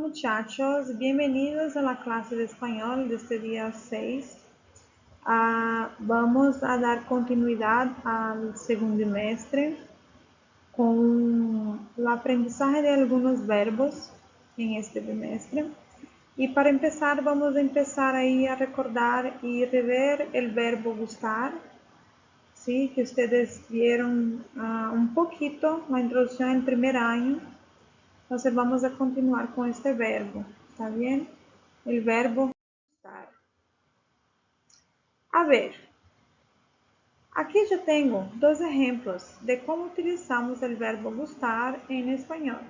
muchachos, bienvenidos a la clase de español de este día 6. Vamos a dar continuidad al segundo bimestre con el aprendizaje de algunos verbos en este bimestre. Y para empezar, vamos a empezar ahí a recordar y rever el verbo gustar, ¿sí? Que ustedes vieron un poquito la introducción en primer año. Entonces vamos a continuar con este verbo, ¿está bien? El verbo gustar. A ver, aquí yo tengo dos ejemplos de cómo utilizamos el verbo gustar en español.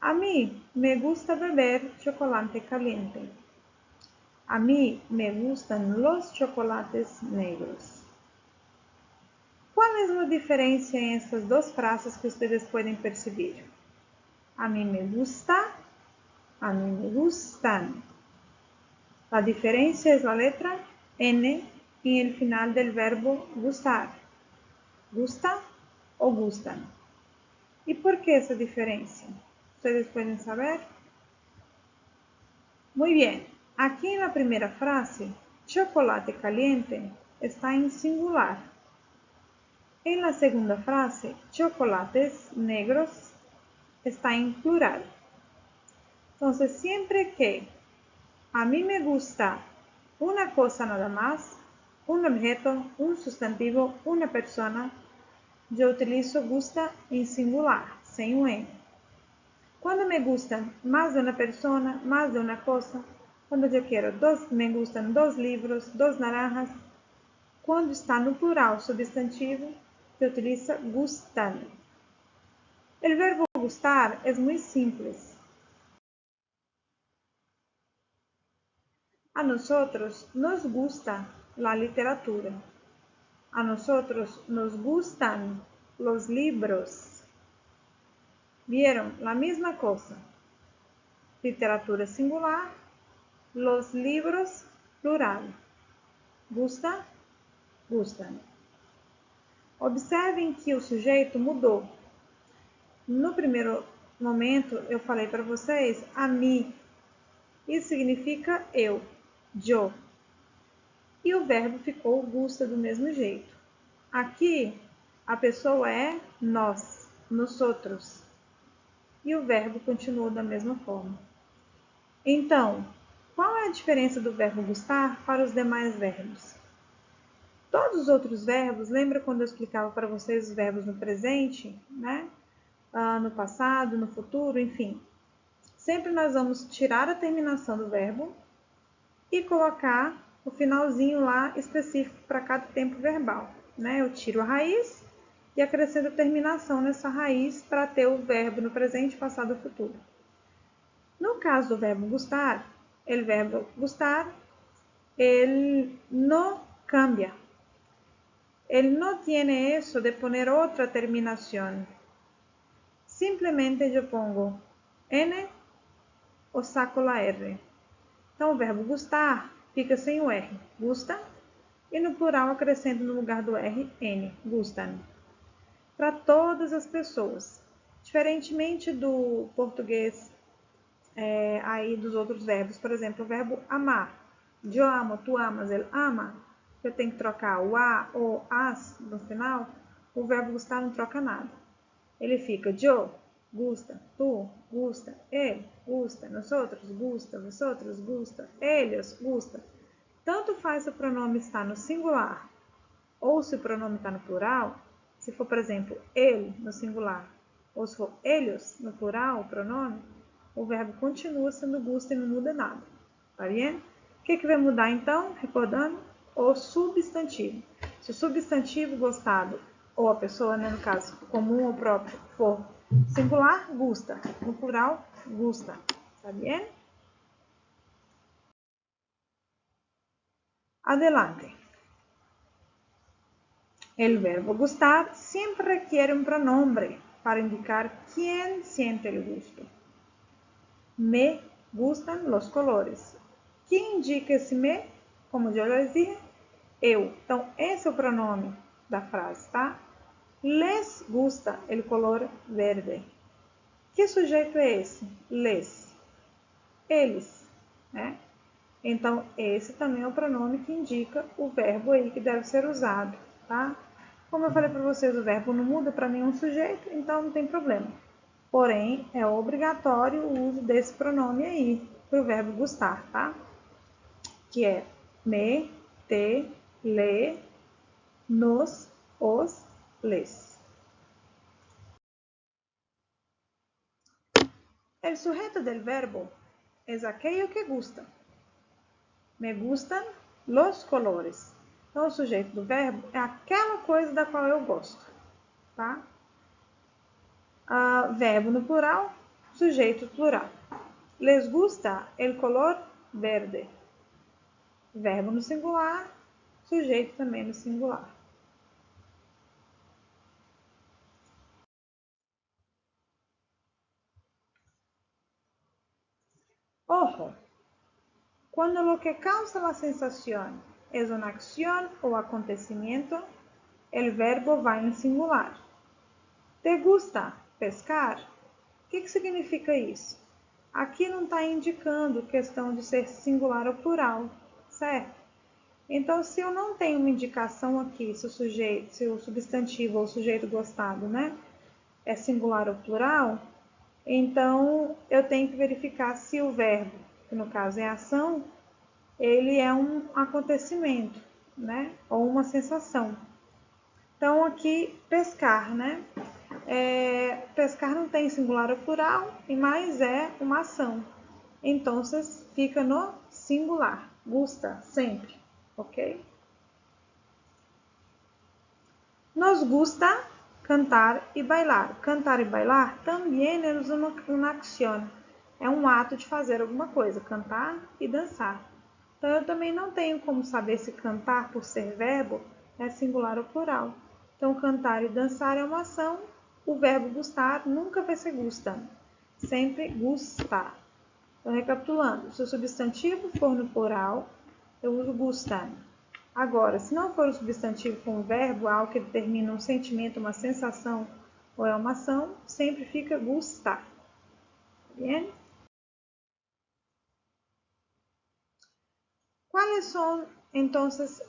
A mí me gusta beber chocolate caliente. A mí me gustan los chocolates negros. ¿Cuál es la diferencia en estas dos frases que ustedes pueden percibir? A mí me gusta, a mí me gustan. La diferencia es la letra N en el final del verbo gustar. ¿Gusta o gustan? ¿Y por qué esa diferencia? ¿Ustedes pueden saber? Muy bien. Aquí en la primera frase, chocolate caliente está en singular. En la segunda frase, chocolates negros está en plural. Entonces, siempre que a mí me gusta una cosa nada más, un objeto, un sustantivo, una persona, yo utilizo gusta en singular, sem un N. Cuando me gustan más de una persona, más de una cosa, cuando yo quiero me gustan dos libros, dos naranjas, quando está no plural substantivo, se utiliza gustan. El verbo gustar es muy simples. A nosotros nos gusta la literatura. A nosotros nos gustan los libros. ¿Vieron? La misma cosa. Literatura singular, los libros plural. Gusta, gustan. Observem que o sujeito mudou. No primeiro momento, eu falei para vocês a mim. Isso significa eu, yo. E o verbo ficou gusta do mesmo jeito. Aqui, a pessoa é nós, nosotros. E o verbo continuou da mesma forma. Então, qual é a diferença do verbo gustar para os demais verbos? Todos os outros verbos, lembra quando eu explicava para vocês os verbos no presente, né? No passado, no futuro, enfim. Sempre nós vamos tirar a terminação do verbo e colocar o finalzinho lá específico para cada tempo verbal, né? Eu tiro a raiz e acrescento a terminação nessa raiz para ter o verbo no presente, passado e futuro. No caso do verbo gustar, ele não cambia. Ele não tiene eso de poner outra terminação. Simplesmente eu pongo N ou saco la R. Então, o verbo gustar fica sem o R, gusta, e no plural acrescento no lugar do R, N, gustan. Para todas as pessoas. Diferentemente do português, aí dos outros verbos, por exemplo, o verbo amar. Eu amo, tu amas, ele ama. Eu tenho que trocar o a ou as no final. O verbo gustar não troca nada. Ele fica yo, gusta, tu, gusta, ele, gusta, nosotros, gusta, vosotros, gusta, ellos, gusta. Tanto faz se o pronome está no singular ou se o pronome está no plural. Se for, por exemplo, ele no singular ou se for ellos no plural, o pronome, o verbo continua sendo gusta e não muda nada. Tá vendo? O que vai mudar então? Recordando, o substantivo. Se o substantivo gostado, ou a pessoa, né, no caso, comum ou próprio, for singular, gusta. No plural, gusta. Tá bem? Adelante. El verbo gustar siempre requiere un pronombre para indicar quién siente el gusto. Me gustan los colores. Quem indica esse me? Como eu já disse, eu. Então, esse é o pronome da frase, tá? Les gusta el color verde. Que sujeito é esse? Les. eles, né? Então, esse também é o pronome que indica o verbo aí que deve ser usado, tá? Como eu falei para vocês, o verbo não muda para nenhum sujeito, então não tem problema. Porém, é obrigatório o uso desse pronome aí para o verbo gustar, tá? Que é me, te, le, nos, os, les. El sujeto del verbo es aquello que gusta. Me gustan los colores. Então, o sujeito do verbo é aquela coisa da qual eu gosto, tá? Verbo no plural, sujeito plural. Les gusta el color verde. Verbo no singular, sujeito também no singular. Ojo, cuando lo que causa la sensación es una acción o acontecimiento, el verbo va en singular. Te gusta pescar? O que significa isso? Aqui não está indicando questão de ser singular ou plural, certo? Então, se eu não tenho uma indicação aqui, se o substantivo ou o sujeito gostado, né, é singular ou plural, então eu tenho que verificar se o verbo, que no caso é ação, ele é um acontecimento, né, ou uma sensação. Então, aqui, pescar, né? Pescar não tem singular ou plural, mas é uma ação. Então, fica no singular. Gusta, sempre, ok? Nos gusta cantar e bailar. Cantar e bailar também é uma acción. É um ato de fazer alguma coisa, cantar e dançar. Então, eu também não tenho como saber se cantar, por ser verbo, é singular ou plural. Então, cantar e dançar é uma ação. O verbo gustar nunca vai ser gusta, sempre gusta. Então, recapitulando, se o substantivo for no plural, eu uso gusta. Agora, se não for o substantivo com o verbo, algo que determina um sentimento, uma sensação ou é uma ação, sempre fica gustar. Bien? ¿Cuáles son entonces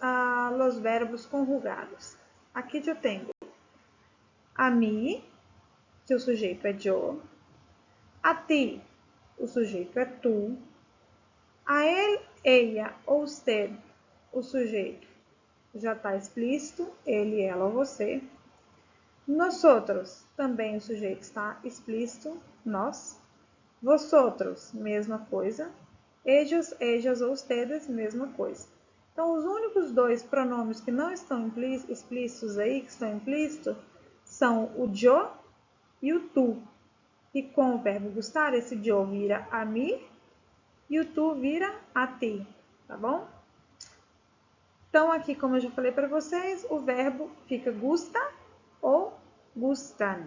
los verbos conjugados? Aqui eu tenho a mim, que o sujeito é eu, a ti, o sujeito é tu, a ele, ella ou usted, o sujeito já está explícito, ele, ela ou você. Nosotros, também o sujeito está explícito, nós. Vosotros, mesma coisa. Ellos, ellas ou ustedes, mesma coisa. Então, os únicos dois pronomes que não estão explícitos aí, que estão implícitos, são o yo e o tu. E com o verbo gustar, esse yo vira a mim e o tu vira a ti, tá bom? Então, aqui, como eu já falei para vocês, o verbo fica gusta ou gustan.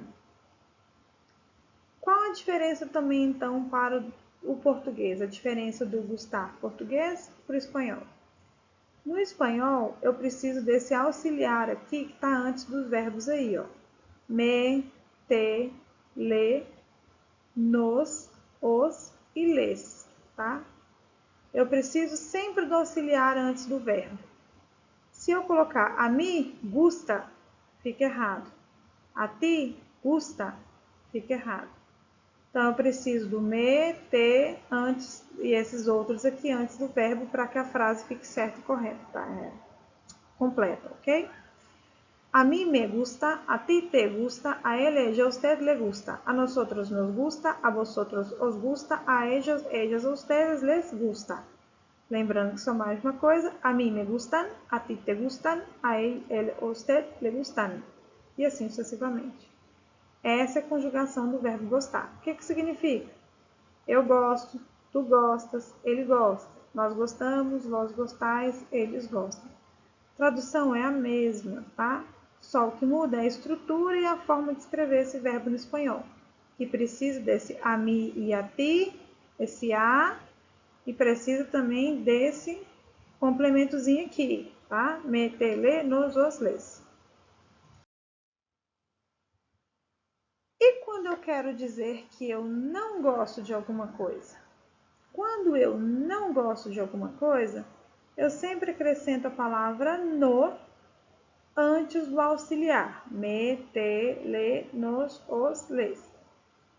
Qual a diferença também, então, para o português? A diferença do gustar português para o espanhol. No espanhol, eu preciso desse auxiliar aqui que está antes dos verbos aí, ó. Me, te, le, nos, os e les, tá? Eu preciso sempre do auxiliar antes do verbo. Se eu colocar a mim gusta, fica errado. A ti gusta, fica errado. Então, eu preciso do me, te, antes e esses outros aqui antes do verbo para que a frase fique certa e correta, tá? Completa, ok? A mí me gusta, a ti te gusta, a él, ella, a usted le gusta, a nosotros nos gusta, a vosotros os gusta, a ellos, ellas, a ustedes les gusta. Lembrando que são mais uma coisa, a mim me gustan, a ti te gustan, a ele, a usted le gustan. E assim sucessivamente. Essa é a conjugação do verbo gostar. O que significa? Eu gosto, tu gostas, ele gosta. Nós gostamos, vós gostais, eles gostam. Tradução é a mesma, tá? Só o que muda é a estrutura e a forma de escrever esse verbo no espanhol. Que precisa desse a mim e a ti, esse a, e precisa também desse complementozinho aqui, tá? Me, te, le, nos, os, les. E quando eu quero dizer que eu não gosto de alguma coisa? Quando eu não gosto de alguma coisa, eu sempre acrescento a palavra no antes do auxiliar. Me, te, le, nos, os, les.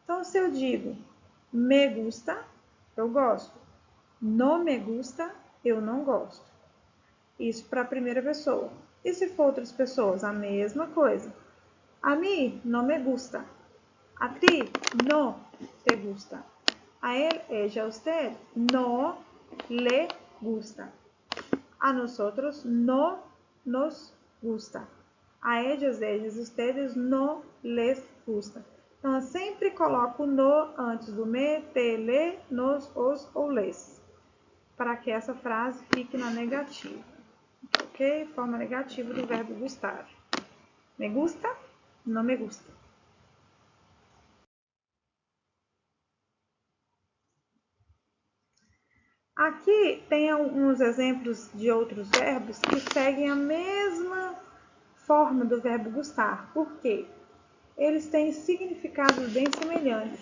Então, se eu digo me gusta, eu gosto. No me gusta, eu não gosto. Isso para a primeira pessoa. E se for outras pessoas, a mesma coisa. A mí no me gusta. A ti no te gusta. A él, ella, usted no le gusta. A nosotros no nos gusta. A ellos, ustedes no les gusta. Então, eu sempre coloco no antes do me, te, le, nos, os ou les, para que essa frase fique na negativa. Ok? Forma negativa do verbo gustar. Me gusta, não me gusta. Aqui tem alguns exemplos de outros verbos que seguem a mesma forma do verbo gustar. Por quê? Eles têm significados bem semelhantes.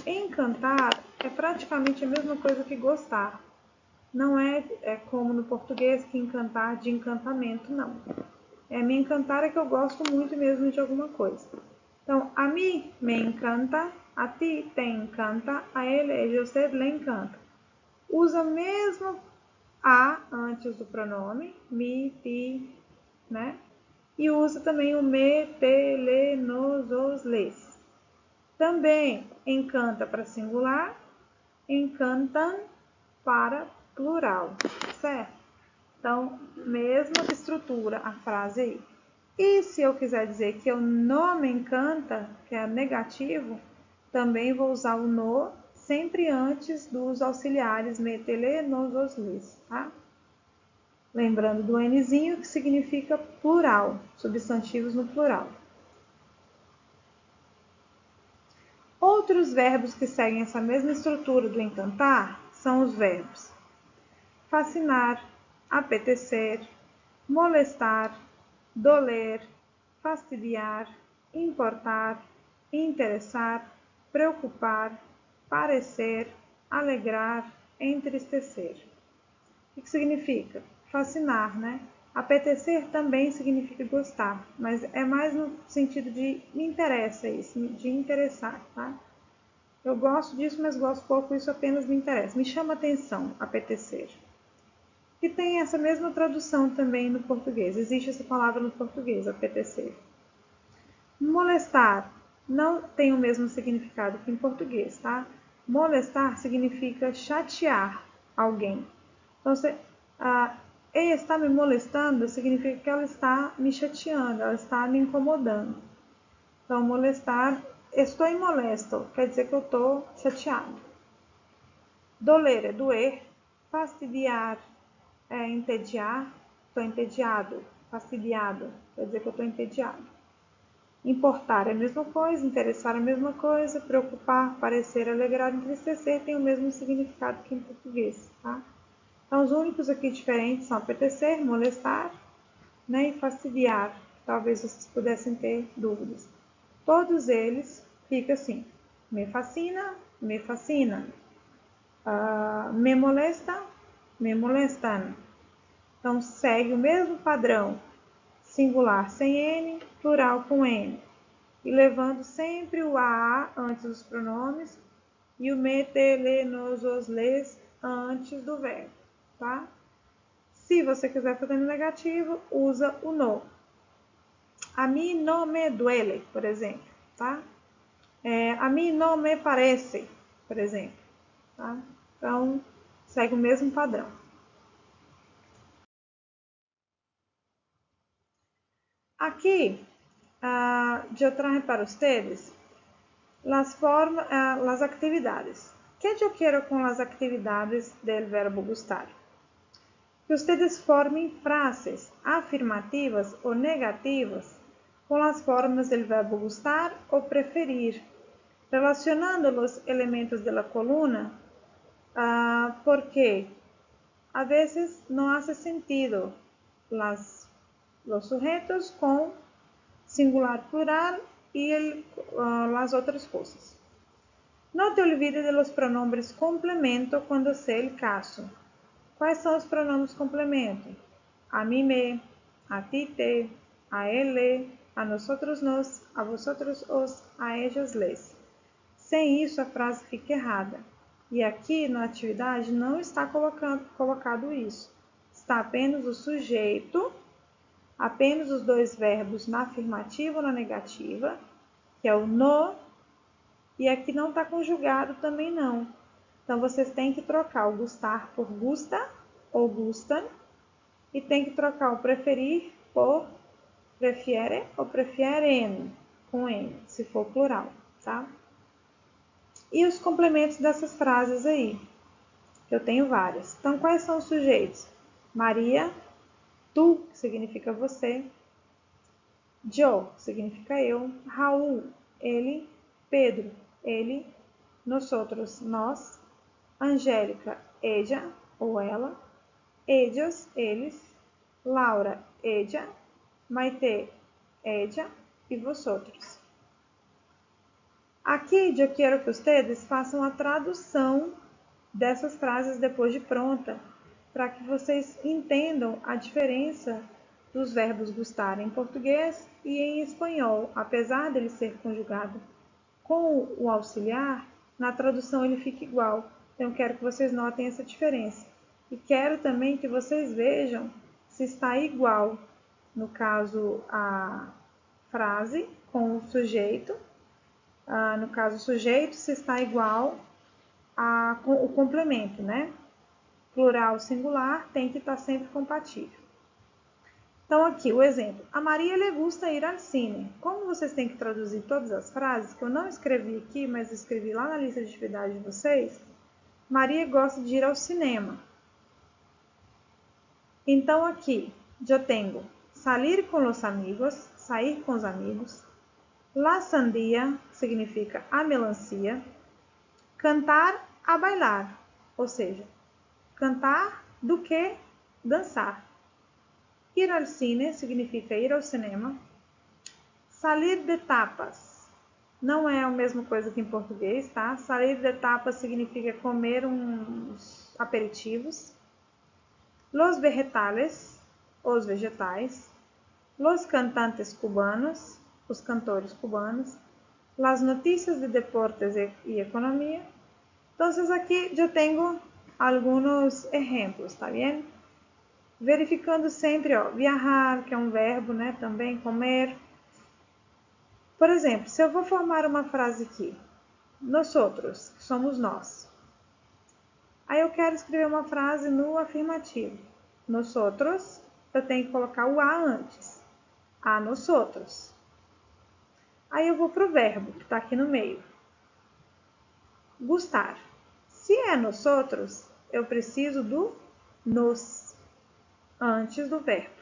Encantar é praticamente a mesma coisa que gostar. Não é como no português que encantar de encantamento, não. Me encantar é que eu gosto muito mesmo de alguma coisa. Então, a mim me encanta, a ti te encanta, a ele, ella, usted le encanta. Usa mesmo a antes do pronome, mi, ti, né? E usa também o me, te, le, nos, os, les. Também encanta para singular, encantam para plural, certo? Então, mesma estrutura a frase aí. E se eu quiser dizer que eu não me encanta, que é negativo, também vou usar o no sempre antes dos auxiliares me, te, le, nos, os, les, tá? Lembrando do Nzinho, que significa plural, substantivos no plural. Outros verbos que seguem essa mesma estrutura do encantar são os verbos fascinar, apetecer, molestar, doler, fastidiar, importar, interessar, preocupar, parecer, alegrar, entristecer. O que significa? Fascinar, né? Apetecer também significa gostar, mas é mais no sentido de me interessa isso, de interessar, tá? Eu gosto disso, mas gosto pouco, isso apenas me interessa. Me chama atenção, apetecer. E tem essa mesma tradução também no português. Existe essa palavra no português, apetecer. Molestar não tem o mesmo significado que em português, tá? Molestar significa chatear alguém. Então, ele está me molestando significa que ela está me chateando, ela está me incomodando. Então, molestar, estou molesto, quer dizer que eu estou chateado. Doler é doer, fastidiar é entediar, estou entediado, fastidiado, quer dizer que eu estou entediado. Importar é a mesma coisa, interessar é a mesma coisa, preocupar, parecer, alegrar, entristecer tem o mesmo significado que em português, tá? Então, os únicos aqui diferentes são apetecer, molestar, né, e fastidiar. Talvez vocês pudessem ter dúvidas. Todos eles ficam assim, me fascina, me fascina. Me molesta, me molestam. Então, segue o mesmo padrão, singular sem N, plural com N. E levando sempre o a antes dos pronomes e o me, te, le, nos, os, les antes do verbo, tá? Se você quiser fazer no negativo, usa o no. A mí no me duele, por exemplo, tá? A mí no me parece, por exemplo, tá? Então, segue o mesmo padrão. Aqui, yo traje para ustedes las actividades. ¿Qué yo quiero con las actividades del verbo gustar? Que ustedes formen frases afirmativas o negativas con las formas del verbo gustar o preferir, relacionando los elementos de la columna, porque a veces no hace sentido los sujetos con singular plural e as outras coisas. No te olvides de los pronombres complemento cuando sea el caso. Quais são os pronomes complemento? A mim me, a ti te, a ele, a nosotros nos, a vosotros os, a ellos les. Sem isso, a frase fica errada. E aqui na atividade não está colocado isso. Está apenas o sujeito, apenas os dois verbos na afirmativa ou na negativa, que é o no, e aqui não está conjugado também não. Então, vocês têm que trocar o gustar por gusta ou gustan, e tem que trocar o preferir por prefiere ou prefieren, com N, se for plural, tá? E os complementos dessas frases aí, que eu tenho várias. Então, quais são os sujeitos? Maria, tu, que significa você. Yo, que significa eu. Raul, ele. Pedro, ele. Nosotros, nós. Angélica, ella ou ela. Ellos, eles. Laura, ella. Maite, ella. E vosotros. Aqui eu quero que vocês façam a tradução dessas frases depois de pronta, para que vocês entendam a diferença dos verbos gustar em português e em espanhol, apesar dele ser conjugado com o auxiliar, na tradução ele fica igual. Então eu quero que vocês notem essa diferença. E quero também que vocês vejam se está igual, no caso, a frase com o sujeito, no caso o sujeito, se está igual o complemento, né? Plural, singular, tem que estar sempre compatível. Então, aqui o exemplo. A Maria le gusta ir al cine. Como vocês têm que traduzir todas as frases, que eu não escrevi aqui, mas escrevi lá na lista de atividade de vocês, Maria gosta de ir ao cinema. Então, aqui, eu tenho salir com los amigos, sair com os amigos. La sandía significa a melancia. Cantar a bailar, ou seja, cantar do que dançar. Ir al cine significa ir ao cinema. Salir de tapas não é a mesma coisa que em português, tá? Salir de tapas significa comer uns aperitivos. Los vegetales, os vegetais. Los cantantes cubanos, os cantores cubanos. Las noticias de deportes y economía. Entonces aquí yo tengo algunos ejemplos, ¿está bien? Verificando sempre, ó, viajar, que é um verbo, né, também, comer. Por exemplo, se eu vou formar uma frase aqui, nosotros, que somos nós. Aí eu quero escrever uma frase no afirmativo. Nosotros, eu tenho que colocar o a antes. A nosotros. Aí eu vou para o verbo, que está aqui no meio. Gustar. Se é nosotros, eu preciso do nos antes do verbo.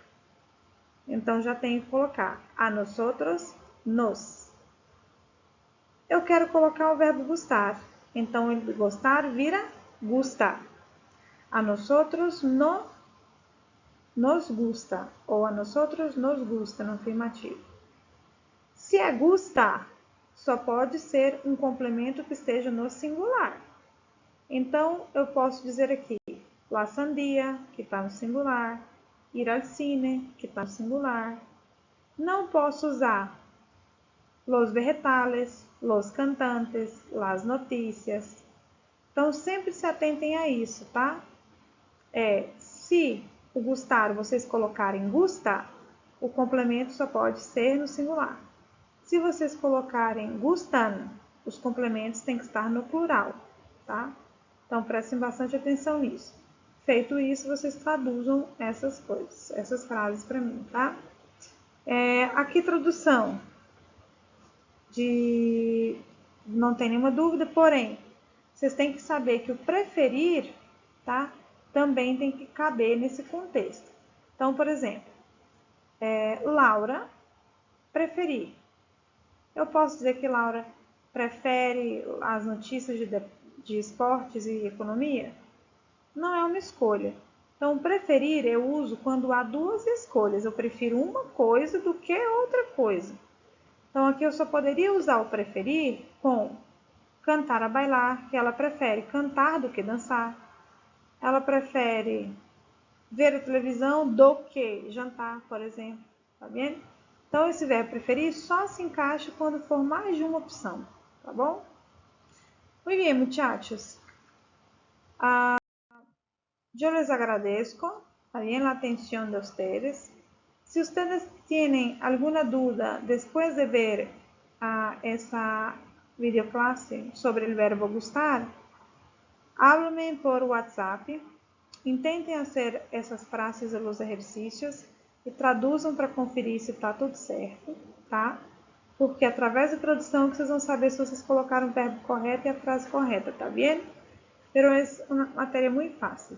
Então, já tenho que colocar a nosotros, nos. Eu quero colocar o verbo gustar. Então, ele gostar vira gusta. A nosotros no nos gusta. Ou a nosotros nos gusta no afirmativo. Se é gusta, só pode ser um complemento que esteja no singular. Então, eu posso dizer aqui, la sandía, que está no singular, ir al cine, que está no singular. Não posso usar los vegetales, los cantantes, las noticias. Então, sempre se atentem a isso, tá? Se o gustar vocês colocarem gusta, o complemento só pode ser no singular. Se vocês colocarem gustan, os complementos têm que estar no plural, tá? Então, prestem bastante atenção nisso. Feito isso, vocês traduzam essas coisas, essas frases para mim, tá? Aqui, tradução não tem nenhuma dúvida, porém, vocês têm que saber que o preferir, tá? Também tem que caber nesse contexto. Então, por exemplo, Laura preferir. Eu posso dizer que Laura prefere as notícias de esportes e economia? Não é uma escolha. Então, preferir eu uso quando há duas escolhas. Eu prefiro uma coisa do que outra coisa. Então, aqui eu só poderia usar o preferir com cantar a bailar, que ela prefere cantar do que dançar. Ela prefere ver a televisão do que jantar, por exemplo. Tá vendo? Então, esse verbo preferir só se encaixa quando for mais de uma opção. Tá bom? Muy bien, muchachos. Yo les agradezco también la atención de ustedes. Si ustedes tienen alguna duda después de ver esa videoclase sobre el verbo gustar, háblenme por WhatsApp, intentem hacer essas frases e os exercícios e traduzam para conferir se está tudo certo, tá? Porque através da tradução que vocês vão saber se vocês colocaram o verbo correto e a frase correta, tá bem? Pero es una materia muy fácil.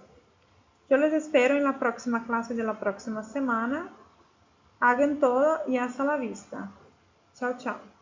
Yo les espero en la próxima clase de la próxima semana. Hagan todo y hasta la vista. Chao, chao.